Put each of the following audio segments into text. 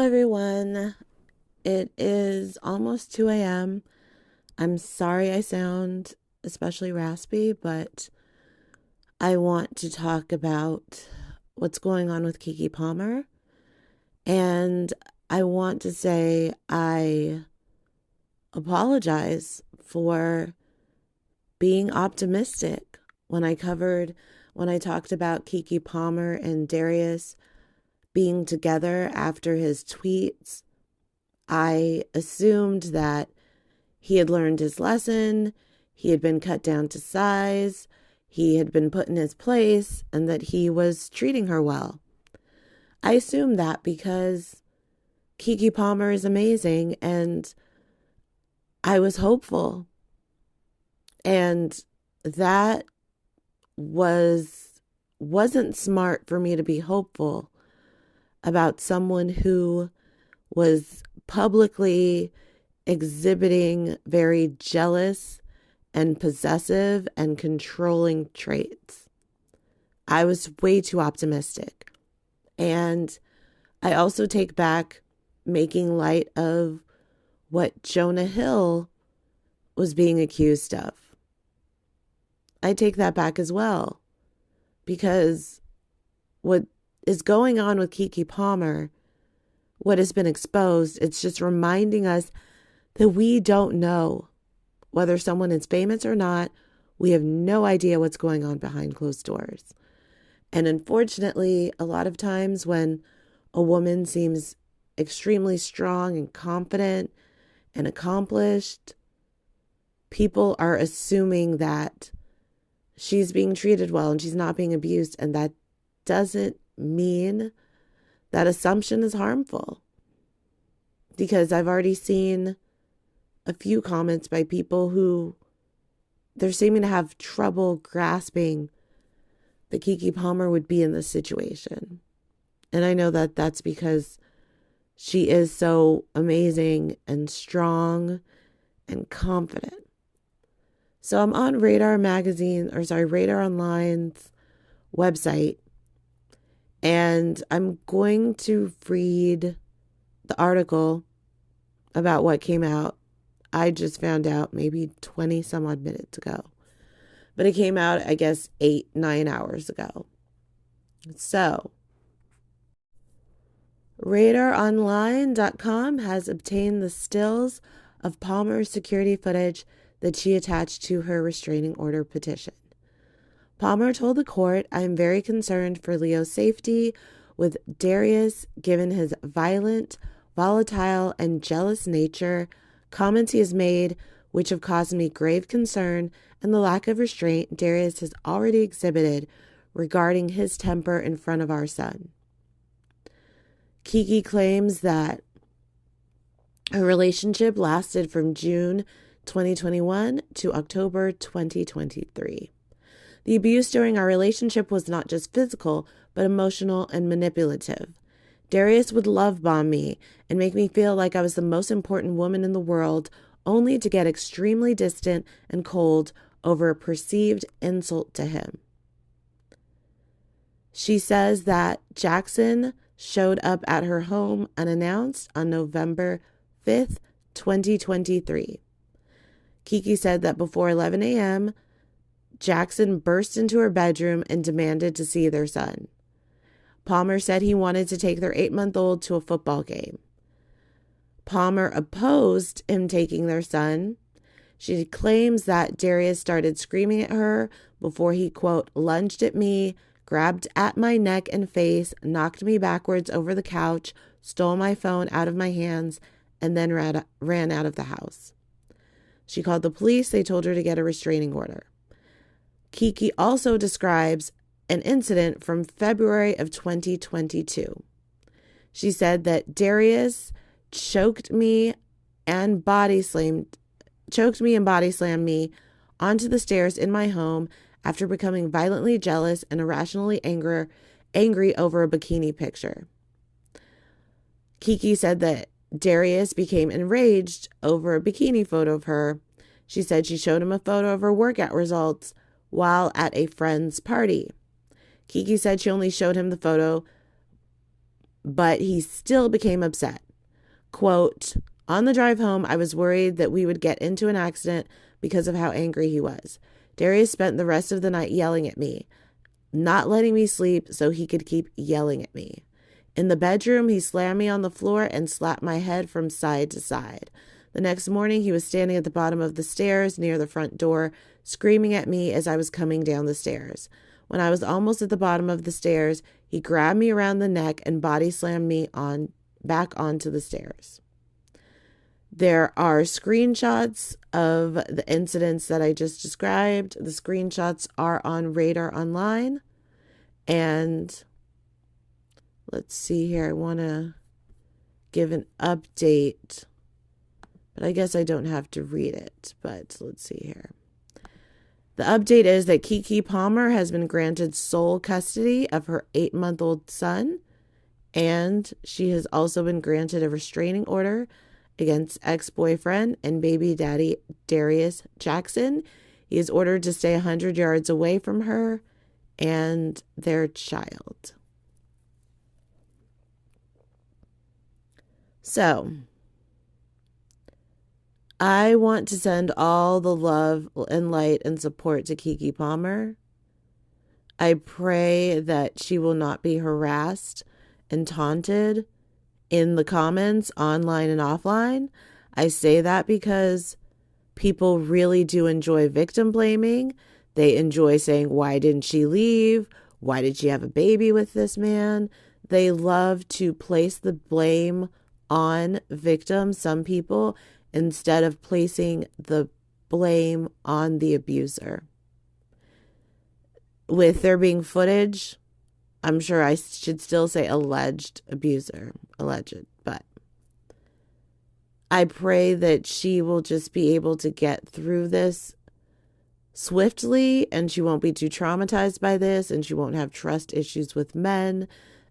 Hello, everyone. It is almost 2 a.m. I'm sorry I sound especially raspy, but I want to talk about what's going on with Keke Palmer. And I want to say I apologize for being optimistic when I talked about Keke Palmer and Darius being together after his tweets. I assumed that he had learned his lesson, he had been cut down to size, he had been put in his place, and that he was treating her well. I assumed that because Keke Palmer is amazing, and I was hopeful. And that wasn't smart for me to be hopeful about someone who was publicly exhibiting very jealous and possessive and controlling traits. I was way too optimistic. And I also take back making light of what Jonah Hill was being accused of. I take that back as well, because what is going on with Keke Palmer, what has been exposed, it's just reminding us that we don't know whether someone is famous or not. We have no idea what's going on behind closed doors. And unfortunately, a lot of times when a woman seems extremely strong and confident and accomplished, people are assuming that she's being treated well and she's not being abused. And that doesn't mean that assumption is harmful. Because I've already seen a few comments by people who they're seeming to have trouble grasping that Keke Palmer would be in this situation. And I know that that's because she is so amazing and strong and confident. So I'm on Radar Online's website, and I'm going to read the article about what came out. I just found out maybe 20 some odd minutes ago. But it came out, I guess, 8-9 hours ago. So, RadarOnline.com has obtained the stills of Palmer's security footage that she attached to her restraining order petition. Palmer told the court, "I am very concerned for Leo's safety with Darius, given his violent, volatile, and jealous nature, comments he has made which have caused me grave concern, and the lack of restraint Darius has already exhibited regarding his temper in front of our son." Kiki claims that her relationship lasted from June 2021 to October 2023. "The abuse during our relationship was not just physical, but emotional and manipulative. Darius would love bomb me and make me feel like I was the most important woman in the world, only to get extremely distant and cold over a perceived insult to him." She says that Jackson showed up at her home unannounced on November 5th, 2023. Kiki said that before 11 a.m., Jackson burst into her bedroom and demanded to see their son. Palmer said he wanted to take their 8-month-old to a football game. Palmer opposed him taking their son. She claims that Darius started screaming at her before he, quote, lunged at me, grabbed at my neck and face, knocked me backwards over the couch, stole my phone out of my hands, and then ran out of the house. She called the police. They told her to get a restraining order. Kiki also describes an incident from February of 2022. She said that Darius choked me and body slammed me onto the stairs in my home after becoming violently jealous and irrationally angry over a bikini picture. Kiki said that Darius became enraged over a bikini photo of her. She said she showed him a photo of her workout results while at a friend's party. Kiki said she only showed him the photo but he still became upset. Quote, on the drive home, I was worried that we would get into an accident because of how angry he was. Darius spent the rest of the night yelling at me, not letting me sleep so he could keep yelling at me. In the bedroom, he slammed me on the floor and slapped my head from side to side. The next morning, he was standing at the bottom of the stairs near the front door, screaming at me as I was coming down the stairs. When I was almost at the bottom of the stairs, he grabbed me around the neck and body slammed me back onto the stairs. There are screenshots of the incidents that I just described. The screenshots are on Radar Online. And let's see here. I want to give an update, but I guess I don't have to read it. But let's see here. The update is that Keke Palmer has been granted sole custody of her 8-month-old son, and she has also been granted a restraining order against ex-boyfriend and baby daddy Darius Jackson. He is ordered to stay 100 yards away from her and their child. So, I want to send all the love and light and support to Keke Palmer. I pray that she will not be harassed and taunted in the comments, online and offline. I say that because people really do enjoy victim blaming. They enjoy saying, why didn't she leave? Why did she have a baby with this man? They love to place the blame on victims, some people, instead of placing the blame on the abuser. With there being footage, I'm sure I should still say alleged abuser, alleged, but I pray that she will just be able to get through this swiftly, and she won't be too traumatized by this, and she won't have trust issues with men,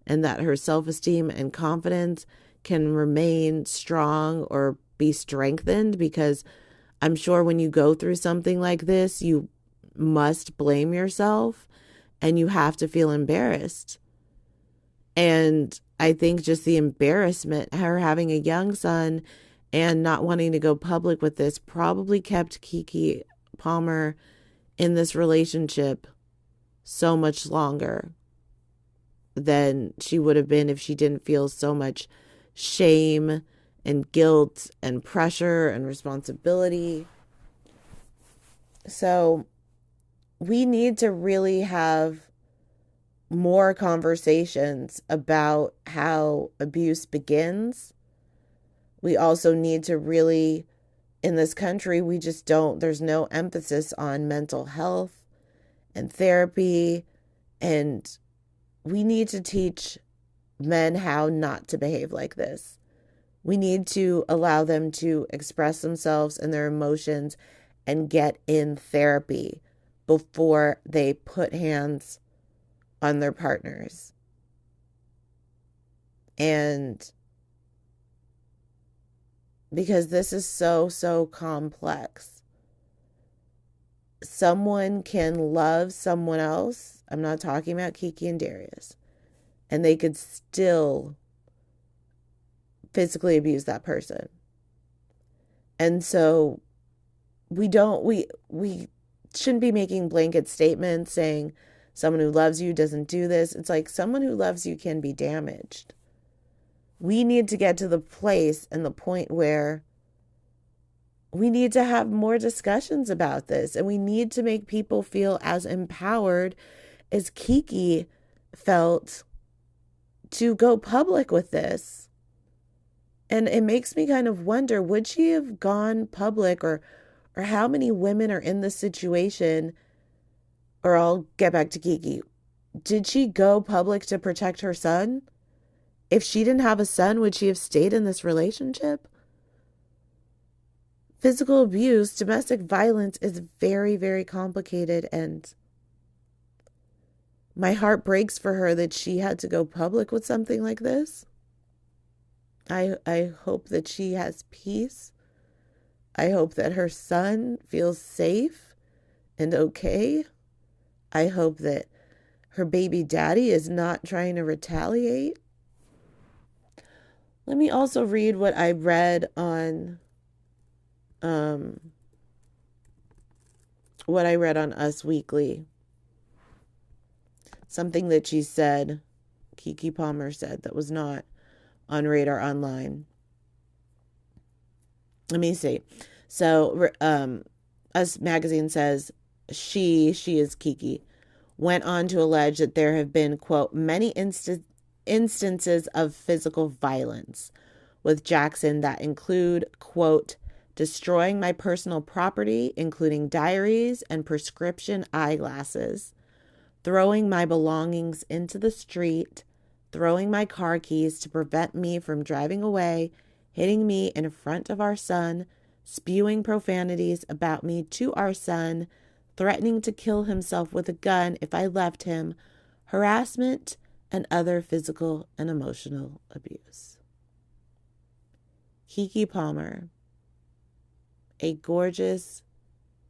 and that her self-esteem and confidence can remain strong or be strengthened, because I'm sure when you go through something like this, you must blame yourself and you have to feel embarrassed. And I think just the embarrassment, her having a young son and not wanting to go public with this, probably kept Keke Palmer in this relationship so much longer than she would have been if she didn't feel so much shame and guilt and pressure and responsibility. So we need to really have more conversations about how abuse begins. We also need to really, in this country, there's no emphasis on mental health and therapy. And we need to teach men how not to behave like this. We need to allow them to express themselves and their emotions and get in therapy before they put hands on their partners. And because this is so complex. Someone can love someone else. I'm not talking about Kiki and Darius. And they could still physically abuse that person. And so we shouldn't be making blanket statements saying someone who loves you doesn't do this. It's like someone who loves you can be damaged. We need to get to the place and the point where we need to have more discussions about this, and we need to make people feel as empowered as Kiki felt to go public with this. And it makes me kind of wonder, would she have gone public, or how many women are in this situation? Or I'll get back to Kiki. Did she go public to protect her son? If she didn't have a son, would she have stayed in this relationship? Physical abuse, domestic violence is very, very complicated, and my heart breaks for her that she had to go public with something like this. I hope that she has peace. I hope that her son feels safe and okay. I hope that her baby daddy is not trying to retaliate. Let me also read what I read on um Us Weekly. Something that she said, Keke Palmer said, that was not on Radar Online. Let me see. So, Us Magazine says she is Kiki, went on to allege that there have been, quote, many instances of physical violence with Jackson that include, quote, destroying my personal property, including diaries and prescription eyeglasses, throwing my belongings into the street, throwing my car keys to prevent me from driving away, hitting me in front of our son, spewing profanities about me to our son, threatening to kill himself with a gun if I left him, harassment, and other physical and emotional abuse. Keke Palmer, a gorgeous,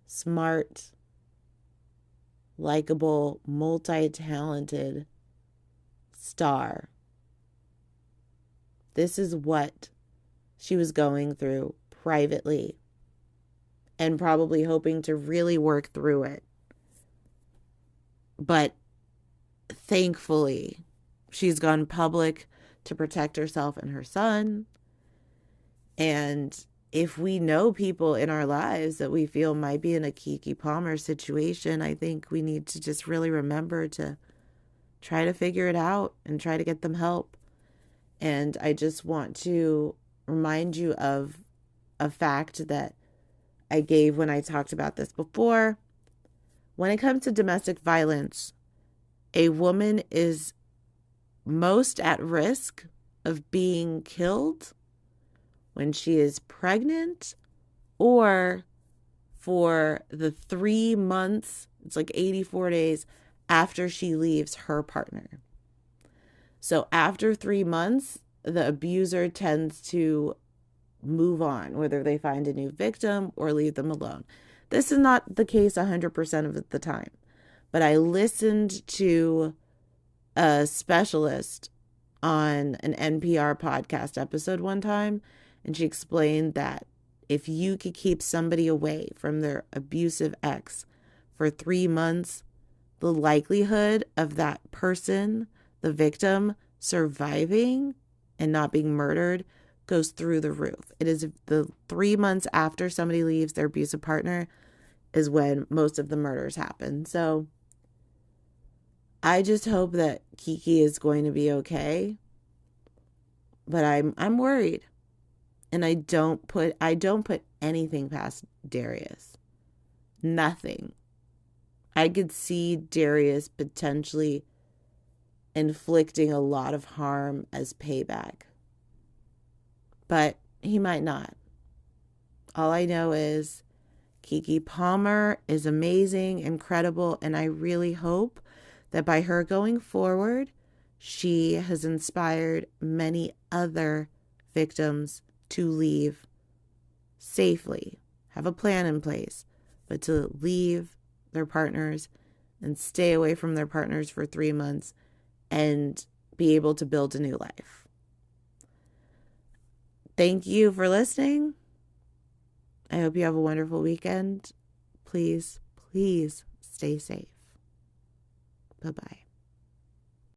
smart, likable, multi-talented star. This is what she was going through privately and probably hoping to really work through it. But thankfully, she's gone public to protect herself and her son. And if we know people in our lives that we feel might be in a Keke Palmer situation, I think we need to just really remember to try to figure it out and try to get them help. And I just want to remind you of a fact that I gave when I talked about this before. When it comes to domestic violence, a woman is most at risk of being killed when she is pregnant or for the 3 months, it's like 84 days after she leaves her partner. So after 3 months, the abuser tends to move on, whether they find a new victim or leave them alone. This is not the case 100% of the time, but I listened to a specialist on an NPR podcast episode one time, and she explained that if you could keep somebody away from their abusive ex for 3 months, the likelihood of that person, the victim, surviving and not being murdered goes through the roof. It is the 3 months after somebody leaves their abusive partner is when most of the murders happen. So I just hope that Kiki is going to be okay. But I'm worried. And I don't put anything past Darius. Nothing. I could see Darius potentially inflicting a lot of harm as payback. But he might not. All I know is Keke Palmer is amazing, incredible, and I really hope that by her going forward, she has inspired many other victims to leave safely, have a plan in place, but to leave their partners and stay away from their partners for 3 months and be able to build a new life. Thank you for listening. I hope you have a wonderful weekend. Please, please stay safe. Bye-bye.